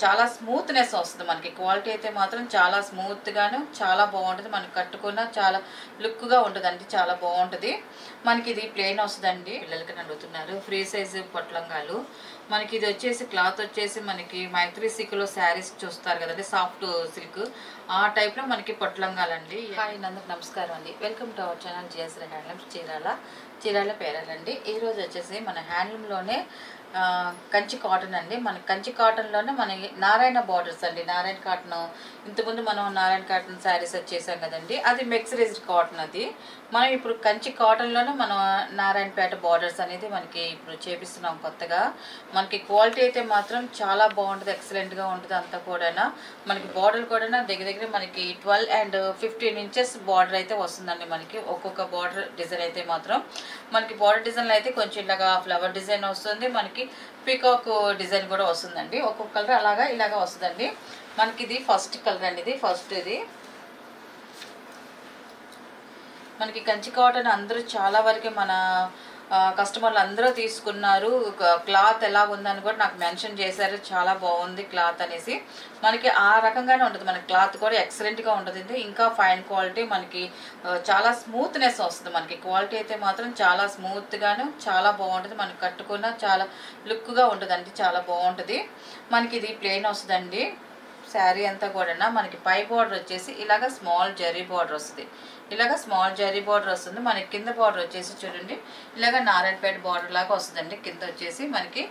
చాలా స్మూత్‌నెస్ వస్తది మనకి. క్వాలిటీ అయితే మాత్రం చాలా స్మూత్‌గాను చాలా బావుంటది. మనం కట్టుకున్న చాలా లుక్‌గా ఉంటదండి. చాలా బావుంటది. మనకిది ప్లెయిన్ వస్తదండి. పిల్లలకని అడుగుతున్నారు. Free size పొట్లంగాలు. మనకిది వచ్చేసి క్లాత్ వచ్చేసి మనకి మైత్రి సిల్క్‌లో శారీస్ చూస్తారు కదండీ! Soft silk. ఆ టైప్‌లో మనకి పొట్లంగాలండి. హాయ్ నందకు నమస్కారం అండి. Welcome to our channel GSR handlooms Chirala పేరాలండి. ఈరోజు వచ్చేసి మన హ్యాండ్లూమ్‌లోనే కంచి కాటన్ అండి. మన కంచి కాటన్లోనే మన నారాయణ బార్డర్స్ అండి. నారాయణ కాటన్ ఇంతకుముందు మనం నారాయణ కాటన్ శారీస్ వచ్చేసాం కదండి. అది మిక్స్డ్ కాటన్ అది. మనం ఇప్పుడు కంచి కాటన్లోనే మనం నారాయణపేట బార్డర్స్ అనేది మనకి ఇప్పుడు చేపిస్తున్నాం కొత్తగా. మనకి క్వాలిటీ అయితే మాత్రం చాలా బాగుంటుంది. ఎక్సలెంట్గా ఉంటుంది అంతా కూడా. మనకి బార్డర్ కూడా దగ్గర మనకి 12 and 15 inches బార్డర్ అయితే వస్తుందండి. మనకి ఒక్కొక్క బార్డర్ డిజైన్ అయితే మాత్రం మనకి బార్డర్ డిజైన్లో అయితే కొంచెం ఇలాగా ఫ్లవర్ డిజైన్ వస్తుంది. మనకి పీకాక్ డిజైన్ కూడా వస్తుందండి. ఒక్కొక్క కలర్ ఇలాగా వస్తుందండి. మనకి ఇది ఫస్ట్ కలర్ అండి. ఇది మనకి కంచి కాటన్ అందరూ చాలా వరకు మన కస్టమర్లు అందరూ తీసుకున్నారు. క్లాత్ ఎలా ఉందని కూడా నాకు మెన్షన్ చేశారు. చాలా బాగుంది క్లాత్ అనేసి. మనకి ఆ రకంగానే ఉంటుంది. మన క్లాత్ కూడా ఎక్సలెంట్గా ఉంటుంది. ఇంకా ఫైన్ క్వాలిటీ మనకి చాలా స్మూత్నెస్ వస్తుంది. మనకి క్వాలిటీ అయితే మాత్రం చాలా స్మూత్గాను చాలా బాగుంటుంది. మనకి కట్టుకున్న చాలా లుక్గా ఉంటుందండి. చాలా బాగుంటుంది. మనకి ఇది ప్లెయిన్ వస్తుందండి. శారీ అంతా కూడా మనకి పై బార్డర్ వచ్చేసి ఇలాగ స్మాల్ జరీ బార్డర్ వస్తుంది. ఇలాగ స్మాల్ జరీ బార్డర్ వస్తుంది. మనకి కింద బార్డర్ వచ్చేసి చూడండి ఇలాగ నారాయణపేట బార్డర్ లాగా వస్తుందండి. కింద వచ్చేసి మనకి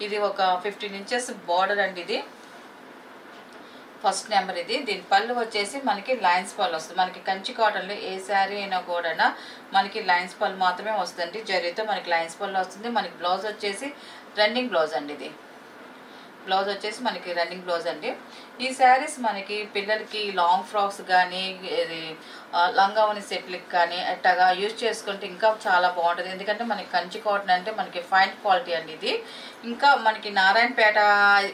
ఇది ఒక 15 inches బార్డర్ అండి. ఇది ఫస్ట్ నెంబర్. దీని పళ్ళు వచ్చేసి మనకి లైన్స్ పళ్ళు వస్తుంది. మనకి కంచి కాటన్లో ఏ శారీ అయినా కూడా మనకి లైన్స్ పళ్ళు మాత్రమే వస్తుందండి. జరీతో మనకి లైన్స్ పళ్ళు వస్తుంది. మనకి బ్లౌజ్ వచ్చేసి రన్నింగ్ బ్లౌజ్ అండి. ఇది బ్లౌజ్ వచ్చేసి మనకి రన్నింగ్ బ్లౌజ్ అండి. ఈ శారీస్ మనకి పిల్లలకి లాంగ్ ఫ్రాక్స్ కానీ లంగావని సెట్లకి కానీ అట్టగా యూజ్ చేసుకుంటే ఇంకా చాలా బాగుంటుంది. ఎందుకంటే మనకి కంచి కాటన్ అంటే మనకి ఫైన్ క్వాలిటీ అండి. ఇది ఇంకా మనకి నారాయణపేట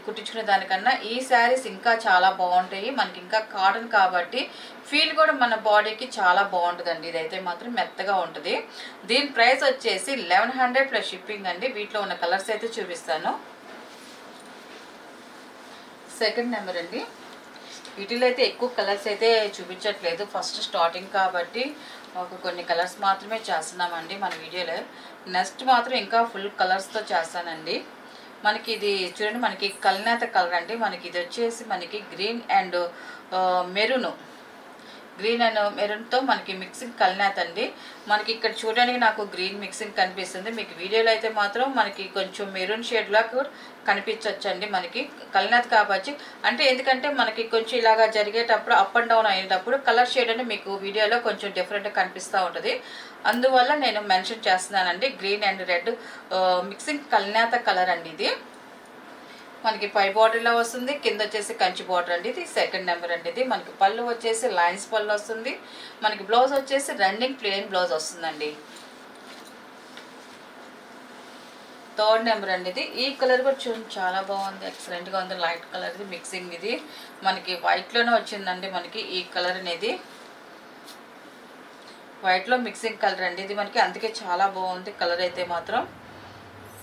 కుట్టించుకునే దానికన్నా ఈ శారీస్ ఇంకా చాలా బాగుంటాయి. మనకి ఇంకా కాటన్ కాబట్టి ఫీల్ కూడా మన బాడీకి చాలా బాగుంటుందండి. ఇదైతే మాత్రం మెత్తగా ఉంటుంది. దీని ప్రైస్ వచ్చేసి 1100 ప్లస్ షిప్పింగ్ అండి. వీటిలో ఉన్న కలర్స్ అయితే చూపిస్తాను. సెకండ్ నెంబర్ అండి. వీటిలో అయితే ఎక్కువ కలర్స్ అయితే చూపించట్లేదు. ఫస్ట్ స్టార్టింగ్ కాబట్టి కొన్ని కలర్స్ మాత్రమే చేస్తున్నామండి మన వీడియోలో. నెక్స్ట్ మాత్రం ఇంకా ఫుల్ కలర్స్తో చేస్తానండి. మనకి ఇది చూడండి మనకి కల్నేత కలర్ అండి. మనకి ఇది వచ్చేసి మనకి గ్రీన్ అండ్ మెరూన్తో మనకి మిక్సింగ్ కల్నేత అండి. మనకి ఇక్కడ చూడడానికి నాకు గ్రీన్ మిక్సింగ్ కనిపిస్తుంది. మీకు వీడియోలో అయితే మాత్రం మనకి కొంచెం మెరూన్ షేడ్లా కనిపించవచ్చండి. మనకి కల్నేత కాబట్టి అంటే ఎందుకంటే మనకి కొంచెం ఇలాగా జరిగేటప్పుడు అప్ అండ్ డౌన్ అయ్యేటప్పుడు కలర్ షేడ్ అని మీకు వీడియోలో కొంచెం డిఫరెంట్గా కనిపిస్తూ ఉంటుంది. అందువల్ల నేను మెన్షన్ చేస్తున్నానండి. గ్రీన్ అండ్ రెడ్ మిక్సింగ్ కల్నేత కలర్ అండి. ఇది మనకి పై బార్డర్లో వస్తుంది. కింద వచ్చేసి కంచి బార్డర్ అండి. ఇది సెకండ్ నెంబర్ అండి. ఇది మనకి పళ్ళు వచ్చేసి లైన్స్ పళ్ళు వస్తుంది. మనకి బ్లౌజ్ వచ్చేసి రన్నింగ్ ప్లెయిన్ బ్లౌజ్ వస్తుందండి. థర్డ్ నెంబర్ అండి. ఇది ఈ కలర్ కూడా చూడండి చాలా బాగుంది. ఎక్సలెంట్గా ఉంది. లైట్ కలర్ ఇది మిక్సింగ్. ఇది మనకి వైట్లోనే వచ్చిందండి. మనకి ఈ కలర్ అనేది వైట్లో మిక్సింగ్ కలర్ అండి. ఇది మనకి అందుకే చాలా బాగుంది కలర్ అయితే మాత్రం.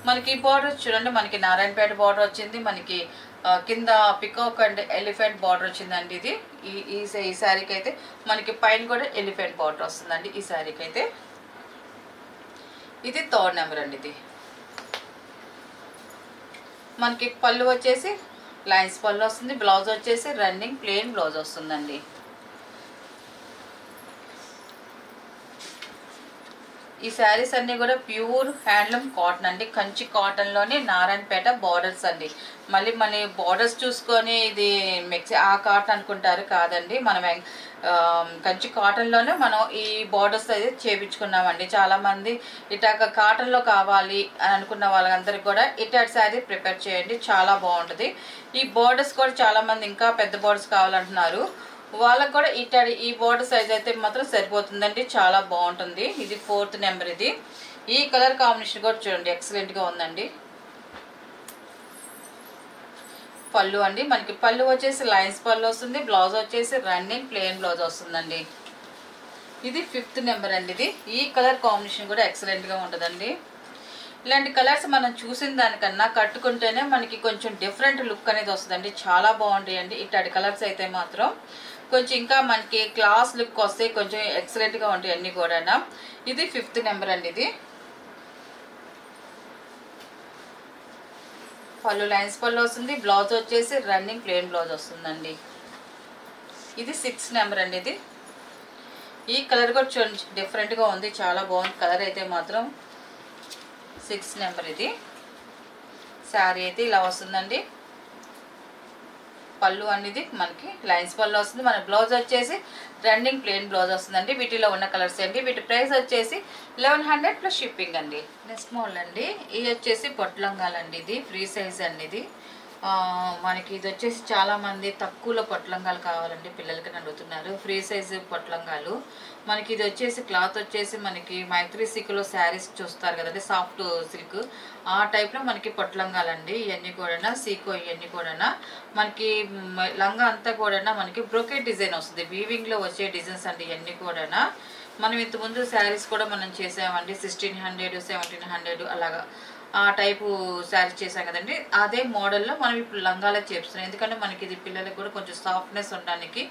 మనకి బార్డర్ చూడండి మనకి నారాయణపేట బార్డర్ వచ్చింది. మనకి కింద పికాక్ అండ్ ఎలిఫెంట్ బార్డర్ వచ్చిందండి. ఇది ఈ శారీకి అయితే మనకి పైన కూడా ఎలిఫెంట్ బార్డర్ వస్తుందండి. ఈ శారీకి అయితే ఇది థర్డ్ నెంబర్ అండి. ఇది మనకి పళ్ళు వచ్చేసి లైన్స్ పళ్ళు వస్తుంది. బ్లౌజ్ వచ్చేసి రన్నింగ్ ప్లెయిన్ బ్లౌజ్ వస్తుందండి. ఈ శారీస్ అన్నీ కూడా ప్యూర్ హ్యాండ్లూమ్ కాటన్ అండి. కంచి కాటన్లోనే నారాయణపేట బార్డర్స్ అండి. మళ్ళీ బార్డర్స్ చూసుకొని ఇది ఆ కాటన్ అనుకుంటారు. కాదండి, మనం కంచి కాటన్లోనే మనం ఈ బార్డర్స్ అయితే చేయించుకున్నామండి. చాలామంది ఇటాక కాటన్లో కావాలి అని అనుకున్న వాళ్ళందరికీ కూడా ఇటాటి శారీ ప్రిపేర్ చేయండి. చాలా బాగుంటుంది. ఈ బార్డర్స్ కూడా చాలామంది ఇంకా పెద్ద బార్డర్స్ కావాలంటున్నారు. వాళ్ళకు కూడా ఈ బార్డర్ సైజ్ అయితే మాత్రం సరిపోతుందండి. చాలా బాగుంటుంది. ఇది ఫోర్త్ నెంబర్. ఇది ఈ కలర్ కాంబినేషన్ కూడా చూడండి ఎక్సలెంట్గా ఉందండి. పళ్ళు అండి. మనకి పళ్ళు వచ్చేసి లైన్స్ పళ్ళు వస్తుంది. బ్లౌజ్ వచ్చేసి రన్నింగ్ ప్లెయిన్ బ్లౌజ్ వస్తుందండి. ఇది ఫిఫ్త్ నెంబర్ అండి. ఇది ఈ కలర్ కాంబినేషన్ కూడా ఎక్సలెంట్గా ఉంటుందండి. ఇలాంటి కలర్స్ మనం చూసిన దానికన్నా కట్టుకుంటేనే మనకి కొంచెం డిఫరెంట్ లుక్ అనేది వస్తుందండి. చాలా బాగుంటాయండి ఇట్లాంటి కలర్స్ అయితే మాత్రం. కొంచెం ఇంకా మనకి క్లాస్ లుక్ వస్తే కొంచెం ఎక్సలెంట్గా ఉంటాయి అన్నీ కూడా. ఇది 5th నెంబర్ అండి. ఇది పళ్ళు లైన్స్ పళ్ళు వస్తుంది. బ్లౌజ్ వచ్చేసి రన్నింగ్ ప్లెయిన్ బ్లౌజ్ వస్తుందండి. ఇది 6th నెంబర్ అండి. ఇది ఈ కలర్ కూడా చూడండి డిఫరెంట్గా ఉంది, చాలా బాగుంది కలర్ అయితే మాత్రం. 6th number. ఇది శారీ అయితే ఇలా వస్తుందండి. పళ్ళు అనేది మనకి లైన్స్ పళ్ళు వస్తుంది. మన బ్లౌజ్ వచ్చేసి రన్నింగ్ ప్లెయిన్ బ్లౌజ్ వస్తుందండి. వీటిలో ఉన్న కలర్స్ అండి. వీటి ప్రైస్ వచ్చేసి 1100 ప్లస్ షిప్పింగ్ అండి. నెక్స్ట్ మోడల్ అండి. ఇది వచ్చేసి పొట్లంగాలండి. ఇది ఫ్రీ సైజ్ అండి. ఇది మనకి ఇది వచ్చేసి చాలామంది తక్కువలో పొట్లంగాలు కావాలండి పిల్లలకి అడుగుతున్నారు. ఫ్రీ సైజు పొట్లంగాలు మనకి. ఇది వచ్చేసి క్లాత్ వచ్చేసి మనకి మైత్రి సిల్క్లో శారీస్ చూస్తారు కదండి, సాఫ్ట్ సిల్క్ ఆ టైప్లో మనకి పొట్లంగాలండి. ఇవన్నీ కూడా సీకో, ఇవన్నీ కూడా మనకి లంగా అంతా కూడా మనకి బ్రోకెట్ డిజైన్ వస్తుంది. వీవింగ్లో వచ్చే డిజైన్స్ అండి ఇవన్నీ కూడా. మనం ఇంతకుముందు శారీస్ కూడా మనం చేసామండి 1600, 1700 అలాగా ఆ టైపు శారీస్ చేసాం కదండి. అదే మోడల్లో మనం ఇప్పుడు లంగాలే చేస్తున్నాం. ఎందుకంటే మనకి ఇది పిల్లలకు కూడా కొంచెం సాఫ్ట్నెస్ ఉండడానికి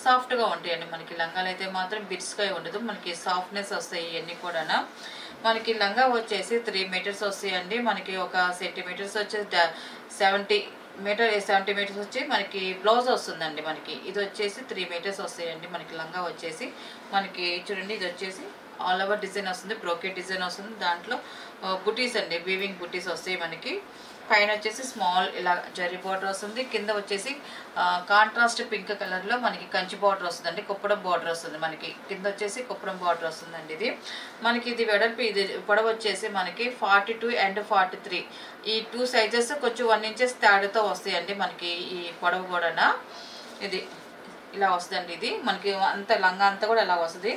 సాఫ్ట్గా ఉంటాయండి. మనకి లంగాలు అయితే మాత్రం బిట్స్గా ఉండదు, మనకి సాఫ్ట్నెస్ వస్తాయి ఇవన్నీ కూడా. మనకి లంగా వచ్చేసి 3 మీటర్స్ వస్తాయండి. మనకి ఒక సెంటీమీటర్స్ వచ్చేసి 70 మీటర్స్ వచ్చి మనకి బ్లౌజ్ వస్తుందండి. మనకి ఇది వచ్చేసి 3 మీటర్స్ వస్తాయండి. మనకి లంగా వచ్చేసి మనకి చూడండి ఇది వచ్చేసి ఆల్ ఓవర్ డిజైన్ వస్తుంది, బ్రోకెట్ డిజైన్ వస్తుంది. దాంట్లో బుటీస్ అండి, వీవింగ్ బుటీస్ వస్తాయి మనకి. పైన వచ్చేసి స్మాల్ ఇలా జరీ బార్డర్ వస్తుంది. కింద వచ్చేసి కాంట్రాస్ట్ పింక్ కలర్లో మనకి కంచి బార్డర్ వస్తుందండి, కుప్పడం బార్డర్ వస్తుంది మనకి. కింద వచ్చేసి కుప్పడం బార్డర్ వస్తుందండి. ఇది మనకి ఇది వెడల్పు, ఇది పొడవు వచ్చేసి మనకి 42 and 43 ఈ 2 సైజెస్ కొంచెం 1 inches తేడాతో వస్తాయండి మనకి ఈ పొడవు కూడా. ఇది ఇలా వస్తుందండి. ఇది మనకి అంత లంగా అంతా కూడా ఇలా వస్తుంది.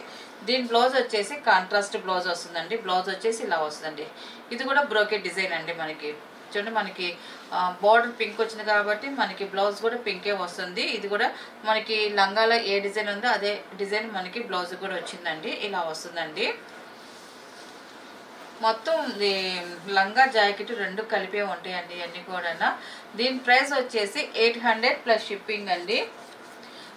దీని బ్లౌజ్ వచ్చేసి కాంట్రాస్ట్ బ్లౌజ్ వస్తుందండి. బ్లౌజ్ వచ్చేసి ఇలా వస్తుందండి. ఇది కూడా బ్రోకెట్ డిజైన్ అండి. మనకి చూడండి మనకి బార్డర్ పింక్ వచ్చింది కాబట్టి మనకి బ్లౌజ్ కూడా పింకే వస్తుంది. ఇది కూడా మనకి లంగాలో ఏ డిజైన్ ఉందో అదే డిజైన్ మనకి బ్లౌజ్ కూడా వచ్చిందండి. ఇలా వస్తుందండి. మొత్తం లంగా జాకెట్ 2 కలిపే ఉంటాయండి ఇవన్నీ కూడా. దీని ప్రైస్ వచ్చేసి 800 ప్లస్ షిప్పింగ్ అండి.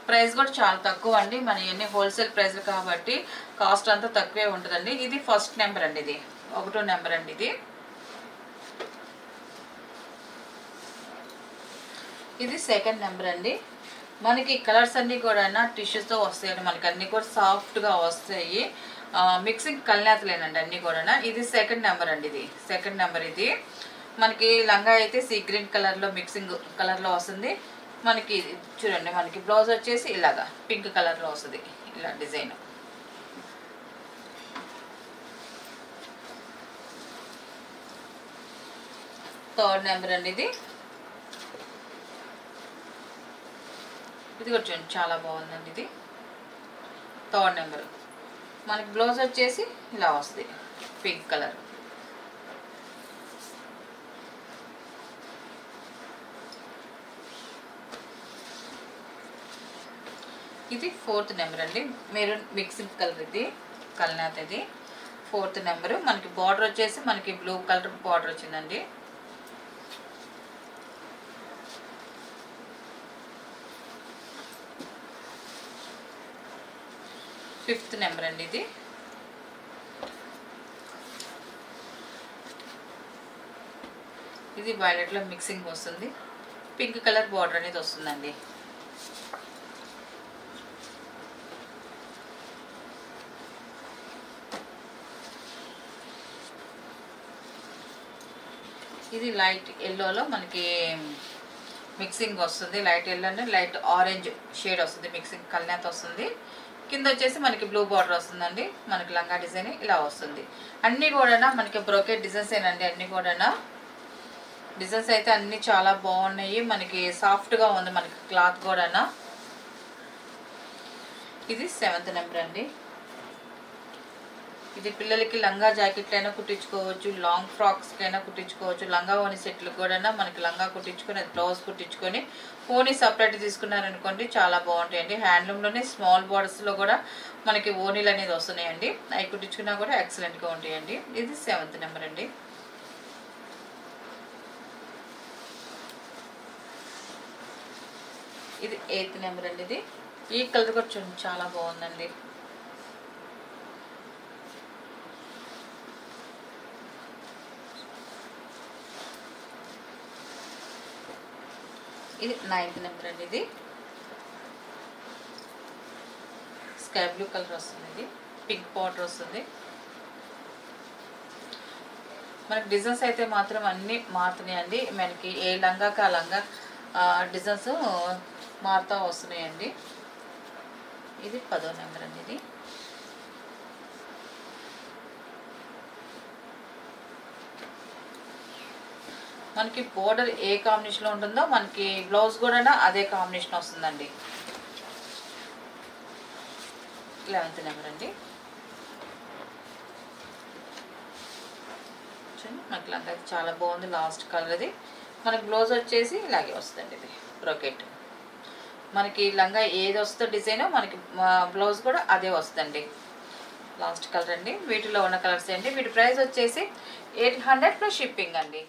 ప్రైస్ కూడా చాలా తక్కువ అండి. మన ఇవన్నీ హోల్సేల్ ప్రైస్లు కాబట్టి కాస్ట్ అంతా తక్కువే ఉంటుందండి. ఇది 1st నెంబర్ అండి. ఇది 1వ నెంబర్ అండి. ఇది 2nd నెంబర్ అండి. మనకి కలర్స్ అన్నీ కూడా టిష్యూస్తో వస్తాయండి. మనకి అన్నీ కూడా సాఫ్ట్గా వస్తాయి. మిక్సింగ్ కల్నేతలేనండి అన్నీ కూడా. ఇది 2nd నెంబర్ అండి. ఇది 2nd నెంబర్. ఇది మనకి లంగా అయితే సీ గ్రీన్ కలర్లో మిక్సింగ్ కలర్లో వస్తుంది. మనకి చూడండి మనకి బ్లౌజ్ వచ్చేసి ఇలాగా పింక్ కలర్లో వస్తుంది ఇలా డిజైన్. థర్డ్ నెంబర్ అండి. ఇది కూడా చూడండి చాలా బాగుందండి. ఇది 3rd నెంబర్. మనకి బ్లౌజ్ వచ్చేసి ఇలా వస్తుంది పింక్ కలర్. ఇది 4th నెంబర్ అండి. Maroon mixing colour. ఇది కల్నాథ్. ఇది 4th నెంబర్. మనకి బార్డర్ వచ్చేసి మనకి బ్లూ కలర్ బార్డర్ వచ్చిందండి. ఫిఫ్త్ నెంబర్ అండి. ఇది వైలెట్లో మిక్సింగ్ వస్తుంది, పింక్ కలర్ బార్డర్ అనేది వస్తుందండి. ఇది లైట్ ఎల్లోలో మనకి మిక్సింగ్ వస్తుంది. లైట్ ఎల్లో అంటే లైట్ ఆరెంజ్ షేడ్ వస్తుంది, మిక్సింగ్ కల్నేత వస్తుంది. కింద వచ్చేసి మనకి బ్లూ బార్డర్ వస్తుందండి. మనకి లంగా డిజైన్ ఇలా వస్తుంది. అన్నీ కూడా మనకి బ్రోకెట్ డిజైన్స్ ఏనండి. అన్నీ కూడా డిజైన్స్ అయితే అన్నీ చాలా బాగున్నాయి. మనకి సాఫ్ట్గా ఉంది మనకి క్లాత్ కూడా. ఇది 7th నెంబర్ అండి. ఇది పిల్లలకి లంగా జాకెట్లైనా కుట్టించుకోవచ్చు, లాంగ్ ఫ్రాక్స్కైనా కుట్టించుకోవచ్చు. లంగా ఓని సెట్లు కూడా మనకి లంగా కుట్టించుకొని అది బ్లౌజ్ కుట్టించుకొని ఓనీ సపరేట్ తీసుకున్నారనుకోండి చాలా బాగుంటాయండి. హ్యాండ్లూమ్లోనే స్మాల్ బార్డర్స్లో కూడా మనకి ఓనీలు అనేది వస్తున్నాయండి. అవి కుట్టించుకున్నా కూడా ఎక్సలెంట్గా ఉంటాయండి. ఇది 7th నెంబర్ అండి. ఇది 8th నెంబర్ అండి. ఇది ఈ కలర్ కూడా చూడండి చాలా బాగుందండి. ఇది 9th నెంబర్ అండి. ఇది స్కై బ్లూ కలర్ వస్తుంది. ఇది పింక్ బార్డర్ వస్తుంది. మనకి డిజైన్స్ అయితే మాత్రం అన్నీ మారుతున్నాయండి. మనకి ఏ లంగాకి ఆ లంగా డిజైన్స్ మారుతూ వస్తున్నాయండి. ఇది 10వ నెంబర్ అండి. ఇది మనకి బోర్డర్ ఏ కాంబినేషన్లో ఉంటుందో మనకి బ్లౌజ్ కూడా అదే కాంబినేషన్ వస్తుందండి. 11th నెంబర్ అండి. మనకి లంగా అయితే చాలా బాగుంది. లాస్ట్ కలర్ అది. మనకి బ్లౌజ్ వచ్చేసి ఇలాగే వస్తుందండి. ఇది బ్రోకెట్. మనకి లంగా ఏది వస్తుందో డిజైన్ మనకి బ్లౌజ్ కూడా అదే వస్తుందండి. లాస్ట్ కలర్ అండి. వీటిలో ఉన్న కలర్స్ అండి. వీటి ప్రైస్ వచ్చేసి 800 ప్లస్ షిప్పింగ్ అండి.